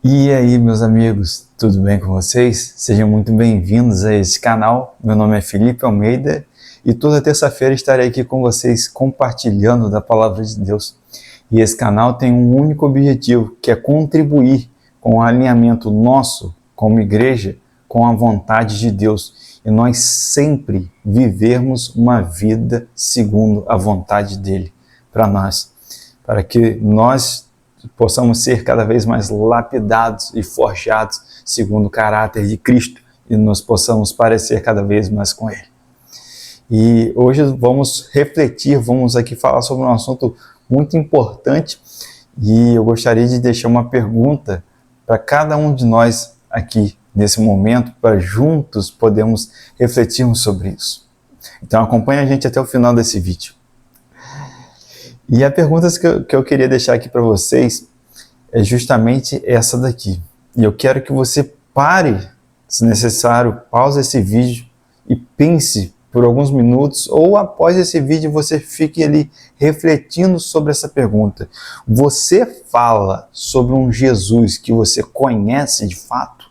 E aí, meus amigos, tudo bem com vocês? Sejam muito bem-vindos a esse canal. Meu nome é Felipe Almeida e toda terça-feira estarei aqui com vocês compartilhando da Palavra de Deus. E esse canal tem um único objetivo, que é contribuir com o alinhamento nosso, como igreja, com a vontade de Deus. E nós sempre vivermos uma vida segundo a vontade dEle para nós, para que nós possamos ser cada vez mais lapidados e forjados segundo o caráter de Cristo e nos possamos parecer cada vez mais com Ele. E hoje vamos refletir, vamos aqui falar sobre um assunto muito importante e eu gostaria de deixar uma pergunta para cada um de nós aqui nesse momento, para juntos podermos refletirmos sobre isso. Então acompanhe a gente até o final desse vídeo. E a pergunta que eu queria deixar aqui para vocês é justamente essa daqui. E eu quero que você pare, se necessário, pause esse vídeo e pense por alguns minutos, ou após esse vídeo você fique ali refletindo sobre essa pergunta. Você fala sobre um Jesus que você conhece de fato?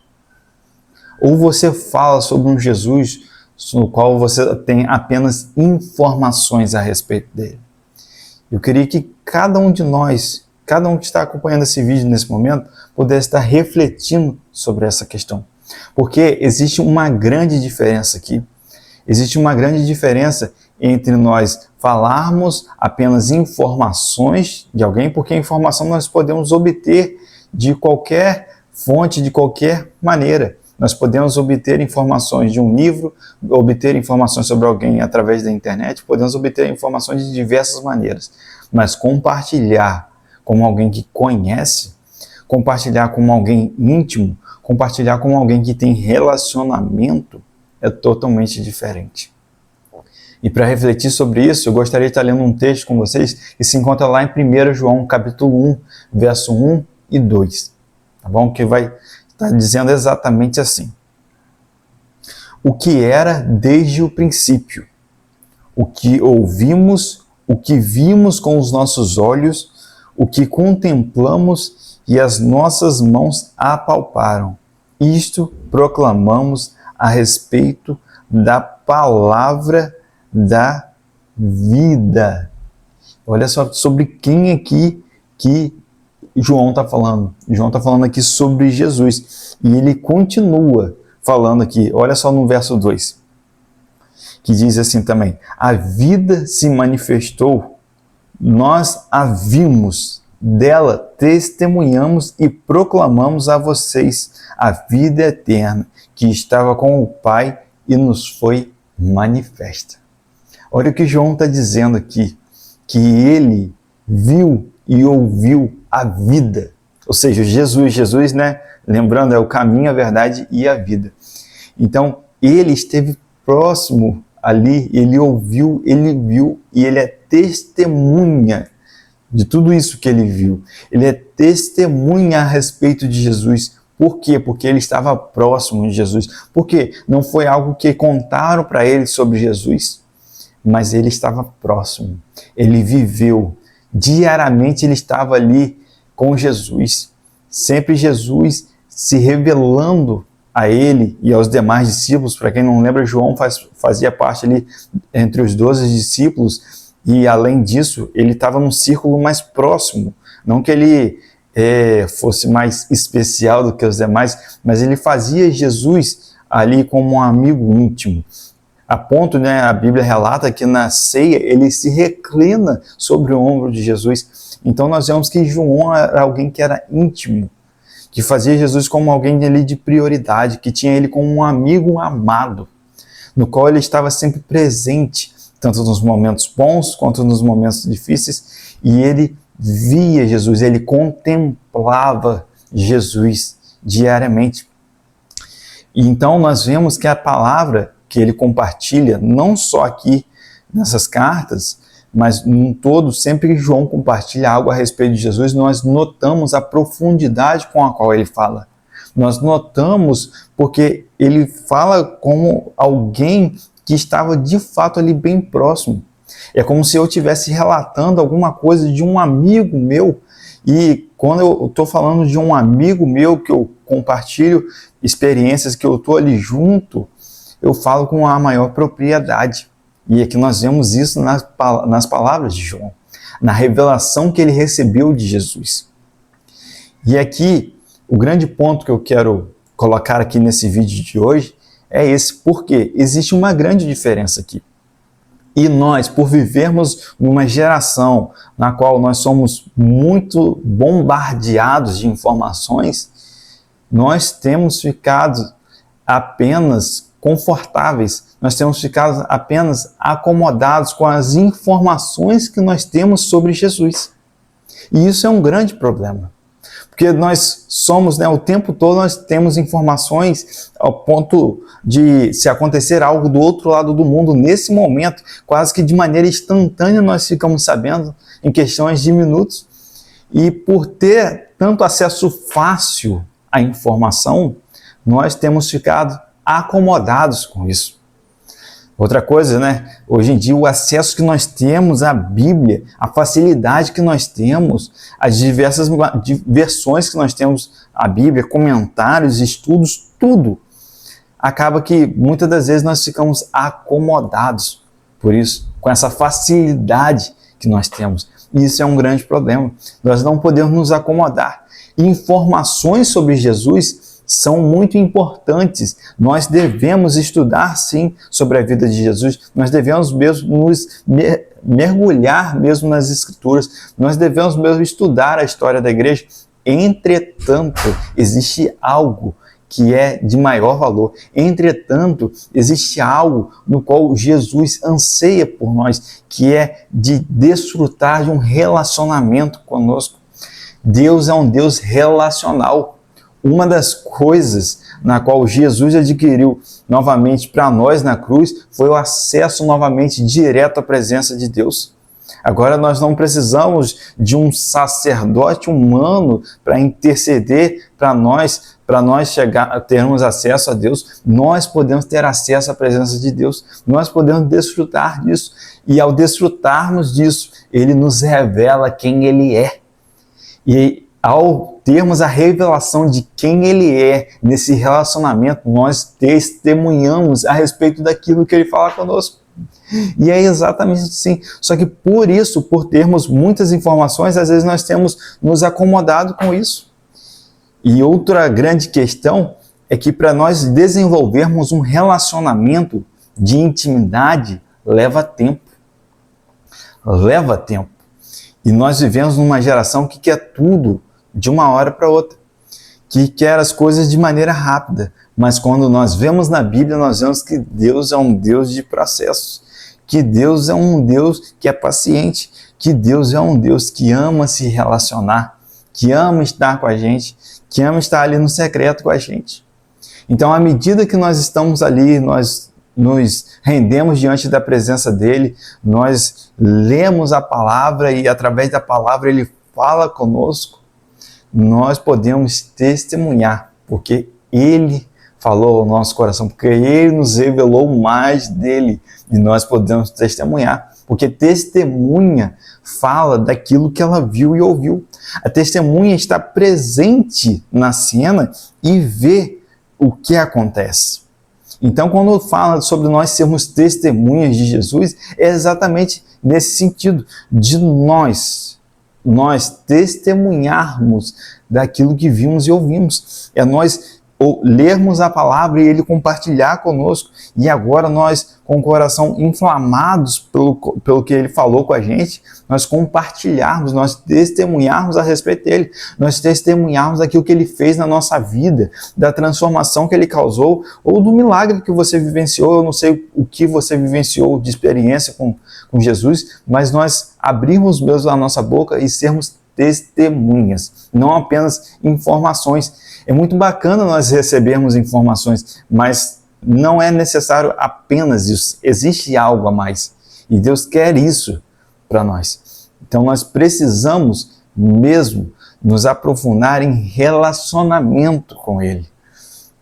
Ou você fala sobre um Jesus no qual você tem apenas informações a respeito dele? Eu queria que cada um de nós, cada um que está acompanhando esse vídeo nesse momento, pudesse estar refletindo sobre essa questão. Porque existe uma grande diferença aqui. Existe uma grande diferença entre nós falarmos apenas informações de alguém, porque a informação nós podemos obter de qualquer fonte, de qualquer maneira. Nós podemos obter informações de um livro, obter informações sobre alguém através da internet, podemos obter informações de diversas maneiras. Mas compartilhar como alguém que conhece, compartilhar como alguém íntimo, compartilhar com alguém que tem relacionamento é totalmente diferente. E para refletir sobre isso, eu gostaria de estar lendo um texto com vocês que se encontra lá em 1 João, capítulo 1, verso 1 e 2. Tá bom? Que vai está dizendo exatamente assim: o que era desde o princípio, o que ouvimos, o que vimos com os nossos olhos, o que contemplamos e as nossas mãos apalparam. Isto proclamamos a respeito da palavra da vida. Olha só sobre quem aqui que João está falando. João está falando aqui sobre Jesus. E ele continua falando aqui. Olha só no verso 2. Que diz assim também: a vida se manifestou, nós a vimos, dela testemunhamos e proclamamos a vocês a vida eterna, que estava com o Pai e nos foi manifesta. Olha o que João está dizendo aqui, que ele viu e ouviu a vida, ou seja, Jesus, né? Lembrando, é o caminho, a verdade e a vida. Então, ele esteve próximo ali, ele ouviu, ele viu e ele é testemunha de tudo isso que ele viu. Ele é testemunha a respeito de Jesus. Por quê? Porque ele estava próximo de Jesus. Porque não foi algo que contaram para ele sobre Jesus, mas ele estava próximo. Ele viveu. Diariamente ele estava ali com Jesus, sempre Jesus se revelando a ele e aos demais discípulos. Para quem não lembra, João fazia parte ali entre os 12 discípulos e além disso ele estava num círculo mais próximo, não que ele fosse mais especial do que os demais, mas ele fazia Jesus ali como um amigo íntimo. A ponto, né, a Bíblia relata que na ceia ele se reclina sobre o ombro de Jesus. Então nós vemos que João era alguém que era íntimo, que fazia Jesus como alguém ali de prioridade, que tinha ele como um amigo amado, no qual ele estava sempre presente, tanto nos momentos bons quanto nos momentos difíceis, e ele via Jesus, ele contemplava Jesus diariamente. E então nós vemos que a palavra que ele compartilha, não só aqui nessas cartas, mas num todo, sempre que João compartilha algo a respeito de Jesus, nós notamos a profundidade com a qual ele fala. Nós notamos porque ele fala como alguém que estava de fato ali bem próximo. É como se eu estivesse relatando alguma coisa de um amigo meu e quando eu estou falando de um amigo meu que eu compartilho experiências, que eu estou ali junto, eu falo com a maior propriedade. E aqui nós vemos isso nas palavras de João, na revelação que ele recebeu de Jesus. E aqui, o grande ponto que eu quero colocar aqui nesse vídeo de hoje é esse, porque existe uma grande diferença aqui. E nós, por vivermos numa geração na qual nós somos muito bombardeados de informações, nós temos ficado apenas confortáveis, nós temos ficado apenas acomodados com as informações que nós temos sobre Jesus. E isso é um grande problema. Porque nós somos, o tempo todo nós temos informações ao ponto de, se acontecer algo do outro lado do mundo, nesse momento, quase que de maneira instantânea nós ficamos sabendo, em questões de minutos. E por ter tanto acesso fácil à informação, nós temos ficado acomodados com isso. Outra coisa, hoje em dia o acesso que nós temos à Bíblia, a facilidade que nós temos, as diversas versões que nós temos à Bíblia, comentários, estudos, tudo, acaba que muitas das vezes nós ficamos acomodados por isso, com essa facilidade que nós temos. E isso é um grande problema. Nós não podemos nos acomodar. Informações sobre Jesus são muito importantes. Nós devemos estudar, sim, sobre a vida de Jesus. Nós devemos mesmo nos mergulhar mesmo nas Escrituras. Nós devemos mesmo estudar a história da igreja. Entretanto, existe algo que é de maior valor. Entretanto, existe algo no qual Jesus anseia por nós, que é de desfrutar de um relacionamento conosco. Deus é um Deus relacional. Uma das coisas na qual Jesus adquiriu novamente para nós na cruz foi o acesso novamente direto à presença de Deus. Agora nós não precisamos de um sacerdote humano para interceder para nós termos acesso a Deus. Nós podemos ter acesso à presença de Deus. Nós podemos desfrutar disso. E ao desfrutarmos disso, Ele nos revela quem Ele é. E ao termos a revelação de quem Ele é nesse relacionamento, nós testemunhamos a respeito daquilo que Ele fala conosco. E é exatamente assim. Só que por isso, por termos muitas informações, às vezes nós temos nos acomodado com isso. E outra grande questão é que para nós desenvolvermos um relacionamento de intimidade, leva tempo. Leva tempo. E nós vivemos numa geração que quer tudo de uma hora para outra, que quer as coisas de maneira rápida, mas quando nós vemos na Bíblia, nós vemos que Deus é um Deus de processos, que Deus é um Deus que é paciente, que Deus é um Deus que ama se relacionar, que ama estar com a gente, que ama estar ali no secreto com a gente. Então, à medida que nós estamos ali, nós nos rendemos diante da presença dEle, nós lemos a palavra e através da palavra Ele fala conosco, nós podemos testemunhar, porque Ele falou ao nosso coração, porque Ele nos revelou mais dEle, e nós podemos testemunhar, porque testemunha fala daquilo que ela viu e ouviu. A testemunha está presente na cena e vê o que acontece. Então, quando fala sobre nós sermos testemunhas de Jesus, é exatamente nesse sentido, de nós testemunharmos daquilo que vimos e ouvimos. É nós lermos a palavra e Ele compartilhar conosco. E agora nós, com o coração inflamados pelo que Ele falou com a gente, nós compartilharmos, nós testemunharmos a respeito dEle. Nós testemunharmos daquilo que Ele fez na nossa vida, da transformação que Ele causou, ou do milagre que você vivenciou. Eu não sei o que você vivenciou de experiência com Jesus, mas nós abrirmos mesmo a nossa boca e sermos testemunhas, não apenas informações. É muito bacana nós recebermos informações, mas não é necessário apenas isso. Existe algo a mais. E Deus quer isso para nós. Então nós precisamos mesmo nos aprofundar em relacionamento com Ele,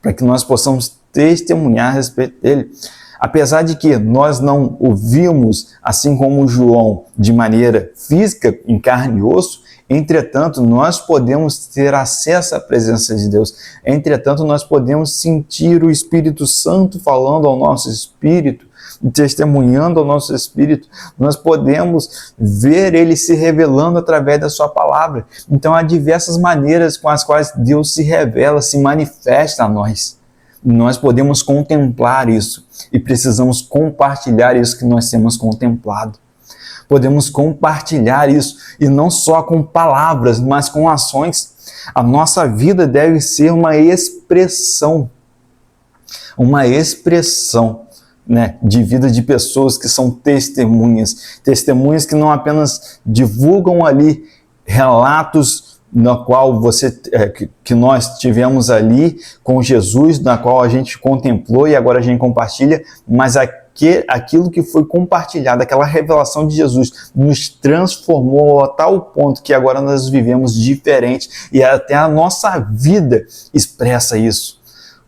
para que nós possamos testemunhar a respeito dEle. Apesar de que nós não o vimos, assim como João, de maneira física, em carne e osso, Entretanto, nós podemos ter acesso à presença de Deus. Entretanto, nós podemos sentir o Espírito Santo falando ao nosso espírito, testemunhando ao nosso espírito. Nós podemos ver Ele se revelando através da sua palavra. Então, há diversas maneiras com as quais Deus se revela, se manifesta a nós. Nós podemos contemplar isso e precisamos compartilhar isso que nós temos contemplado. Podemos compartilhar isso, e não só com palavras, mas com ações. A nossa vida deve ser uma expressão, né, de vida de pessoas que são testemunhas que não apenas divulgam ali relatos no qual que nós tivemos ali com Jesus, na qual a gente contemplou e agora a gente compartilha, mas aquilo que foi compartilhado, aquela revelação de Jesus, nos transformou a tal ponto que agora nós vivemos diferente e até a nossa vida expressa isso.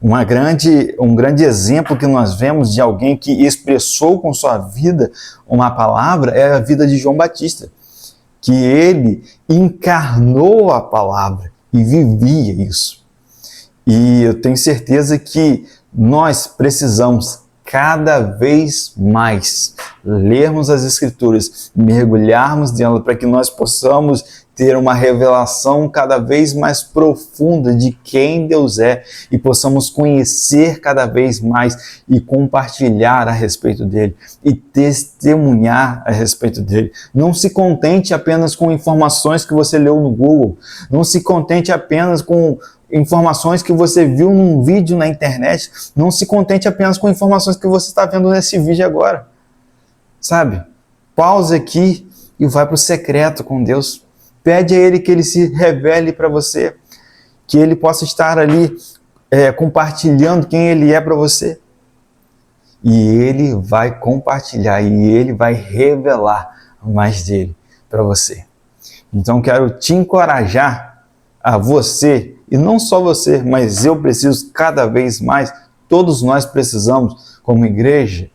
Um grande exemplo que nós vemos de alguém que expressou com sua vida uma palavra é a vida de João Batista, que ele encarnou a palavra e vivia isso. E eu tenho certeza que nós precisamos cada vez mais lermos as Escrituras, mergulharmos nela para que nós possamos ter uma revelação cada vez mais profunda de quem Deus é e possamos conhecer cada vez mais e compartilhar a respeito dele e testemunhar a respeito dele. Não se contente apenas com informações que você leu no Google, não se contente apenas com informações que você viu num vídeo na internet, não se contente apenas com informações que você está vendo nesse vídeo agora. Sabe? Pausa aqui e vai para o secreto com Deus. Pede a Ele que Ele se revele para você, que Ele possa estar ali compartilhando quem Ele é para você. E Ele vai compartilhar e Ele vai revelar mais dele para você. Então quero te encorajar a você, e não só você, mas eu preciso cada vez mais, todos nós precisamos, como igreja,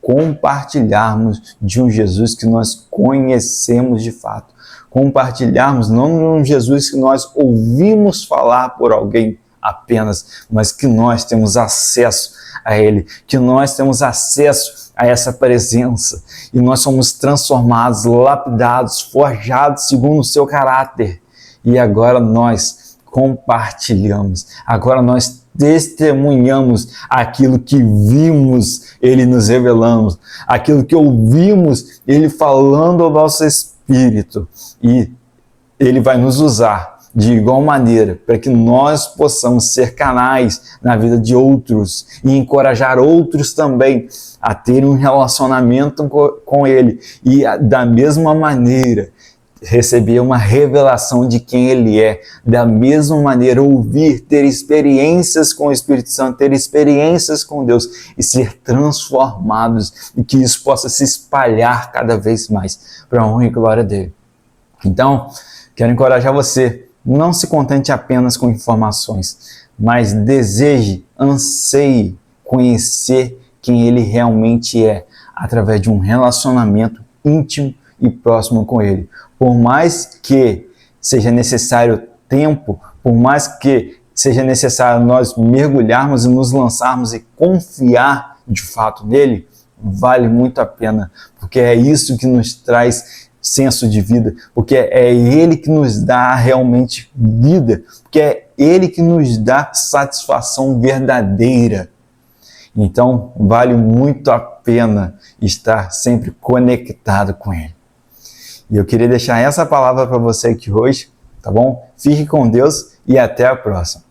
compartilharmos de um Jesus que nós conhecemos de fato. Compartilharmos não de um Jesus que nós ouvimos falar por alguém apenas, mas que nós temos acesso a Ele, que nós temos acesso a essa presença e nós somos transformados, lapidados, forjados segundo o seu caráter. E agora nós compartilhamos, agora nós testemunhamos aquilo que vimos Ele nos revelando, aquilo que ouvimos Ele falando ao nosso espírito, e Ele vai nos usar de igual maneira para que nós possamos ser canais na vida de outros e encorajar outros também a terem um relacionamento com Ele e da mesma maneira receber uma revelação de quem Ele é, da mesma maneira ouvir, ter experiências com o Espírito Santo, ter experiências com Deus e ser transformados, e que isso possa se espalhar cada vez mais para a honra e glória dele. Então, quero encorajar você, não se contente apenas com informações, mas deseje, anseie conhecer quem Ele realmente é, através de um relacionamento íntimo e próximo com Ele. Por mais que seja necessário tempo, por mais que seja necessário nós mergulharmos e nos lançarmos e confiar de fato nele, vale muito a pena, porque é isso que nos traz senso de vida, porque é Ele que nos dá realmente vida, porque é Ele que nos dá satisfação verdadeira. Então, vale muito a pena estar sempre conectado com Ele. E eu queria deixar essa palavra para você aqui hoje, tá bom? Fique com Deus e até a próxima.